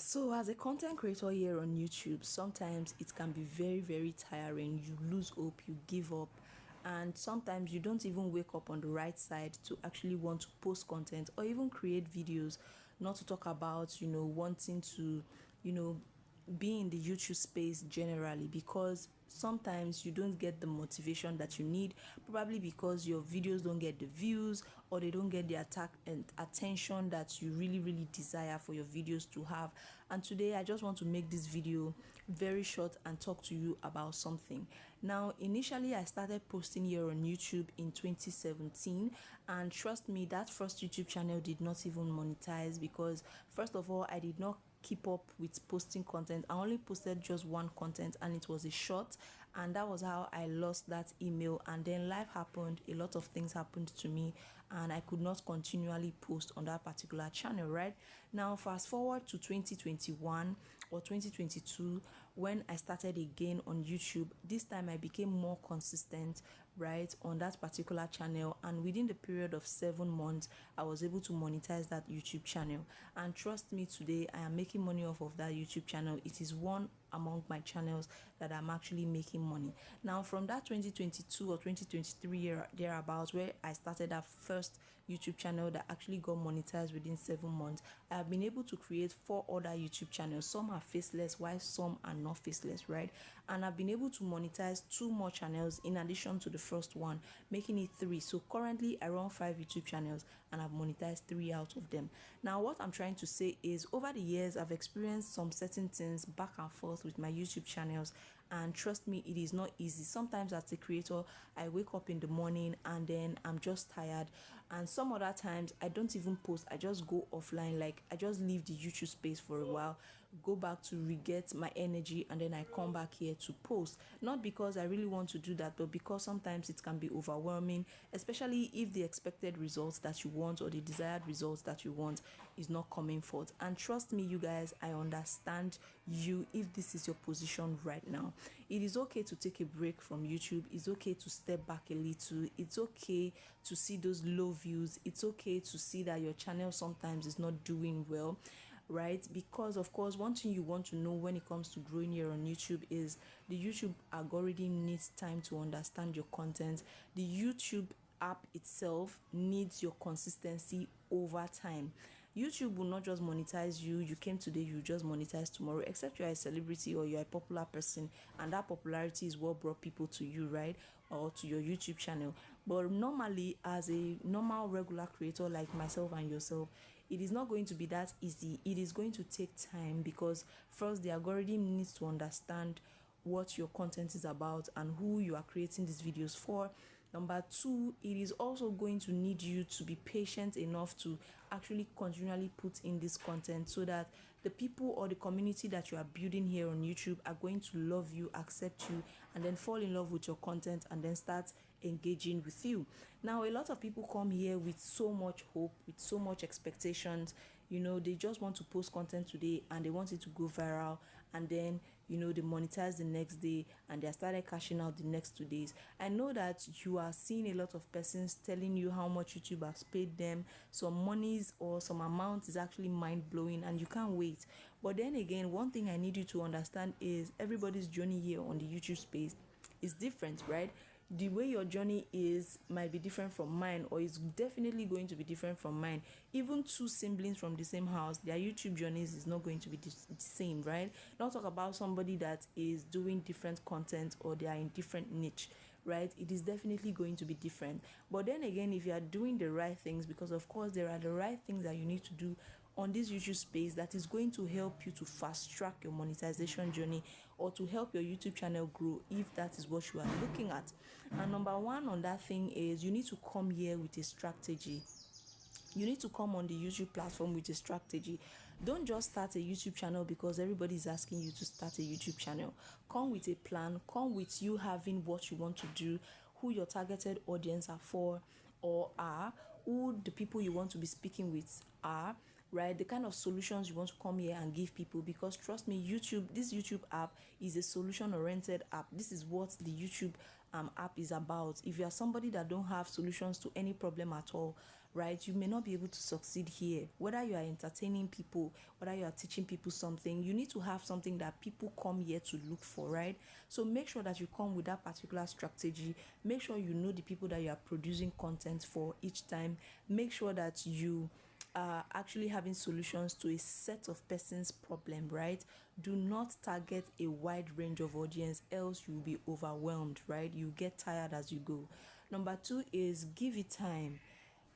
So as a content creator here on YouTube, sometimes it can be very tiring. You lose hope, you give up, and sometimes you don't even wake up on the right side to actually want to post content or even create videos, not to talk about, wanting to, be in the YouTube space generally, because sometimes you don't get the motivation that you need, probably because your videos don't get the views or they don't get the attack and attention that you really desire for your videos to have. And today I just want to make this video very short and talk to you about something. Now, initially I started posting here on YouTube in 2017, and trust me, that first YouTube channel did not even monetize because first of all, I did not keep up with posting content. I only posted just one content and it was a short, and that was how I lost that email. And then life happened, a lot of things happened to me, and I could not continually post on that particular channel. Right now, fast forward to 2021 or 2022, when I started again on YouTube. This time I became more consistent, right, on that particular channel, and within the period of 7 months I was able to monetize that YouTube channel. And trust me, today I am making money off of that YouTube channel. It is one among my channels that I'm actually making money. Now, from that 2022 or 2023 year thereabouts, where I started that first YouTube channel that actually got monetized within 7 months, I have been able to create 4 other YouTube channels. Some are faceless while some are not faceless, right? And I've been able to monetize 2 more channels in addition to the first one, making it 3. So currently I run 5 YouTube channels and I've monetized 3 out of them. Now, what I'm trying to say is, over the years I've experienced some certain things back and forth with my YouTube channels, and trust me, it is not easy. Sometimes as a creator, I wake up in the morning and then I'm just tired, and some other times I don't even post. I just go offline, like I just leave the YouTube space for a while, go back to re-get my energy, and then I come back here to post. Not because I really want to do that, but because sometimes it can be overwhelming, especially if the expected results that you want or the desired results that you want is not coming forth. And trust me, you guys, I understand you if this is your position right now. It is okay to take a break from YouTube. It's okay to step back a little. It's okay to see those low views. It's okay to see that your channel sometimes is not doing well, right? Because of course, one thing you want to know when it comes to growing here on YouTube is the YouTube algorithm needs time to understand your content. The YouTube app itself needs your consistency over time. YouTube will not just monetize you. You came today, you just monetize tomorrow, except you're a celebrity or you're a popular person, and that popularity is what brought people to you, right, or to your YouTube channel. But normally, as a normal regular creator like myself and yourself, it is not going to be that easy. It is going to take time, because first, the algorithm needs to understand what your content is about and who you are creating these videos for. Number 2, it is also going to need you to be patient enough to actually continually put in this content, so that the people or the community that you are building here on YouTube are going to love you, accept you, and then fall in love with your content and then start engaging with you. Now, a lot of people come here with so much hope, with so much expectations. They just want to post content today and they want it to go viral, and then they monetize the next day and they started cashing out the next 2 days. I know that you are seeing a lot of persons telling you how much YouTube has paid them. Some monies or some amount is actually mind-blowing and you can't wait. But then again, one thing I need you to understand is everybody's journey here on the YouTube space is different, right? The way your journey is might be different from mine, or is definitely going to be different from mine. Even 2 siblings from the same house, their YouTube journeys is not going to be the same, right? Not talk about somebody that is doing different content or they are in different niche, right? It is definitely going to be different. But then again, if you are doing the right things, because of course there are the right things that you need to do on this YouTube space that is going to help you to fast track your monetization journey, or to help your YouTube channel grow, if that is what you are looking at. And number 1 on that thing is, you need to come here with a strategy. You need to come on the YouTube platform with a strategy. Don't just start a YouTube channel because everybody is asking you to start a YouTube channel. Come with a plan. Come with you having what you want to do, who your targeted audience are for or are, who the people you want to be speaking with are, right? The kind of solutions you want to come here and give people. Because trust me, this YouTube app is a solution oriented app. This is what the YouTube app is about. If you are somebody that don't have solutions to any problem at all, right, you may not be able to succeed here. Whether you are entertaining people, whether you are teaching people something, you need to have something that people come here to look for, right? So make sure that you come with that particular strategy. Make sure you know the people that you are producing content for each time. Make sure that you are actually having solutions to a set of persons' problem, right? Do not target a wide range of audience, else you'll be overwhelmed, right? You get tired as you go. Number 2 is give it time.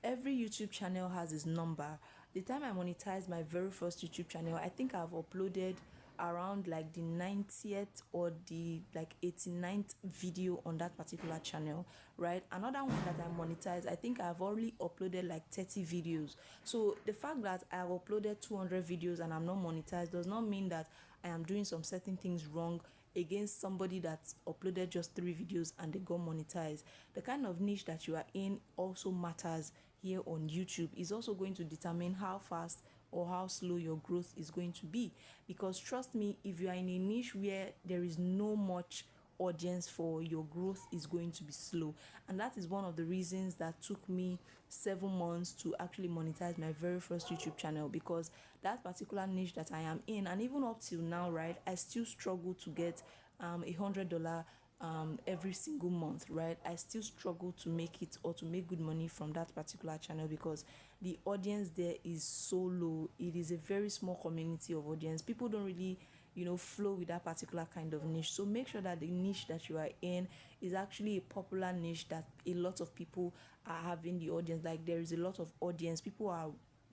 Every YouTube channel has its number. The time I monetized my very first YouTube channel, I think I've uploaded around like the 90th or the like 89th video on that particular channel, right? Another one that I monetized, I think I've already uploaded like 30 videos. So the fact that I have uploaded 200 videos and I'm not monetized does not mean that I am doing some certain things wrong against somebody that uploaded just 3 videos and they got monetized. The kind of niche that you are in also matters here on YouTube. Is also going to determine how fast or how slow your growth is going to be, because trust me, if you are in a niche where there is no much audience for, your growth is going to be slow. And that is one of the reasons that took me 7 months to actually monetize my very first YouTube channel, because that particular niche that I am in, and even up till now, right, I still struggle to get $100 every single month, right? I still struggle to make it or to make good money from that particular channel because the audience there is so low. It is a very small community of audience. People don't really flow with that particular kind of niche. So make sure that the niche that you are in is actually a popular niche that a lot of people are having the audience. Like there is a lot of audience, people are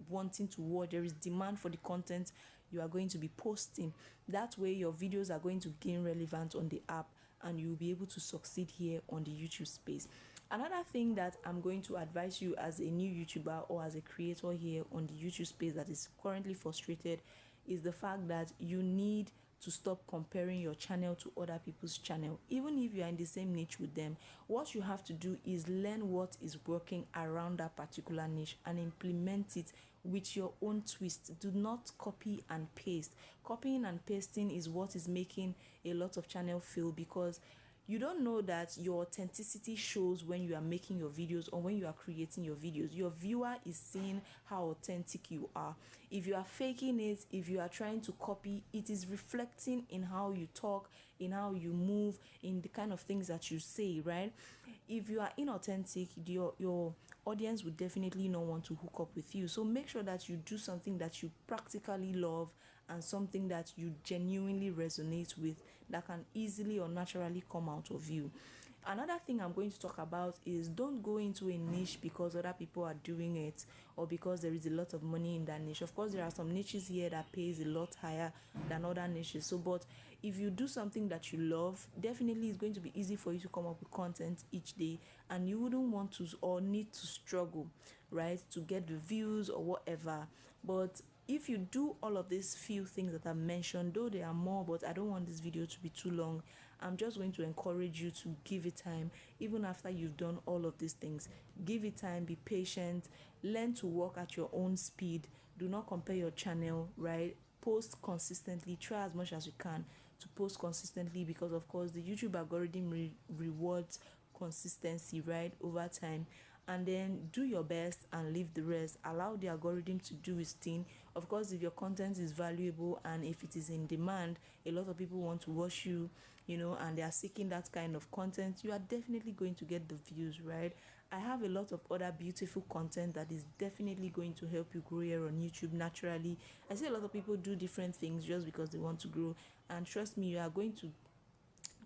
wanting to watch, there is demand for the content you are going to be posting. That way your videos are going to gain relevance on the app and you'll be able to succeed here on the YouTube space. Another thing that I'm going to advise you as a new YouTuber or as a creator here on the YouTube space that is currently frustrated is the fact that you need to stop comparing your channel to other people's channel. Even if you are in the same niche with them, what you have to do is learn what is working around that particular niche and implement it with your own twist. Do not copy and paste. Copying and pasting is what is making a lot of channel fail, because you don't know that your authenticity shows when you are making your videos or when you are creating your videos. Your viewer is seeing how authentic you are. If you are faking it, if you are trying to copy, it is reflecting in how you talk, in how you move, in the kind of things that you say, right? If you are inauthentic, your audience would definitely not want to hook up with you. So make sure that you do something that you practically love and something that you genuinely resonate with, that can easily or naturally come out of you. Another thing I'm going to talk about is don't go into a niche because other people are doing it or because there is a lot of money in that niche. Of course, there are some niches here that pays a lot higher than other niches. So, but if you do something that you love, definitely it's going to be easy for you to come up with content each day, and you wouldn't want to or need to struggle, right, to get the views or whatever. But if you do all of these few things that I mentioned, though there are more, but I don't want this video to be too long, I'm just going to encourage you to give it time. Even after you've done all of these things, give it time, be patient, learn to work at your own speed. Do not compare your channel, right? Post consistently, try as much as you can to post consistently, because of course the YouTube algorithm rewards consistency, right, over time. And then do your best and leave the rest. Allow the algorithm to do its thing. Of course, if your content is valuable and if it is in demand, a lot of people want to watch you, and they are seeking that kind of content, you are definitely going to get the views, right? I have a lot of other beautiful content that is definitely going to help you grow here on YouTube naturally. I see a lot of people do different things just because they want to grow, and trust me, you are going to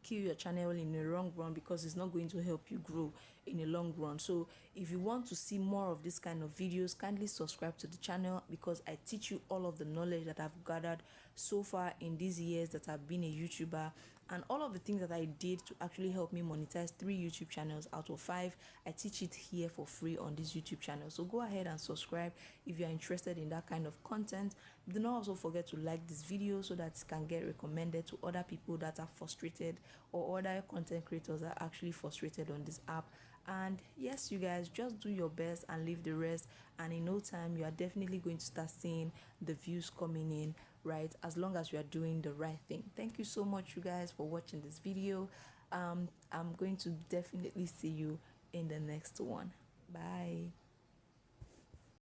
kill your channel in the long run, because it's not going to help you grow in the long run. So if you want to see more of this kind of videos, kindly subscribe to the channel, because I teach you all of the knowledge that I've gathered so far in these years that I've been a YouTuber, and all of the things that I did to actually help me monetize 3 YouTube channels out of 5. I teach it here for free on this YouTube channel. So go ahead and subscribe if you are interested in that kind of content. Do not also forget to like this video so that it can get recommended to other people that are frustrated, or other content creators that are actually frustrated on this app. And yes, you guys, just do your best and leave the rest, and in no time you are definitely going to start seeing the views coming in, right, as long as you are doing the right thing. Thank you so much, you guys, for watching this video. I'm going to definitely see you in the next one. Bye.